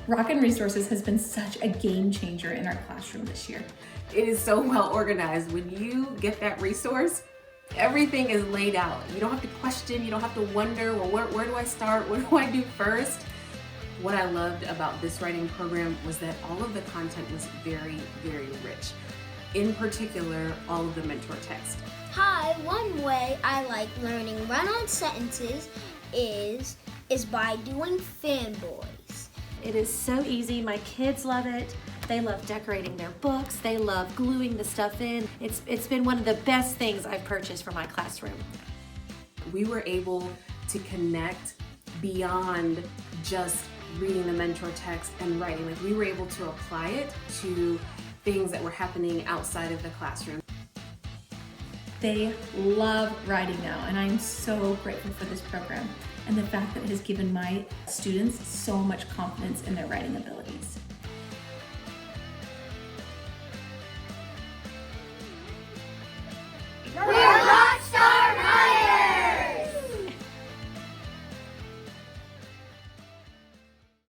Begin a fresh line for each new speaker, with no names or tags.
Rockin' Resources has been such a game changer in our classroom this year.
It is so well organized. When you get that resource, everything is laid out. You don't have to question, you don't have to wonder, well, where do I start? What do I do first? What I loved about this writing program was that all of the content was very, very rich. In particular, all of the mentor text.
Hi, one way I like learning run-on sentences is by doing fanboys.
It is so easy. My kids love it. They love decorating their books. They love gluing the stuff in. It's been one of the best things I've purchased for my classroom.
We were able to connect beyond just reading the mentor text and writing. Like, we were able to apply it to things that were happening outside of the classroom.
They love writing now, and I'm so grateful for this program and the fact that it has given my students so much confidence in their writing abilities.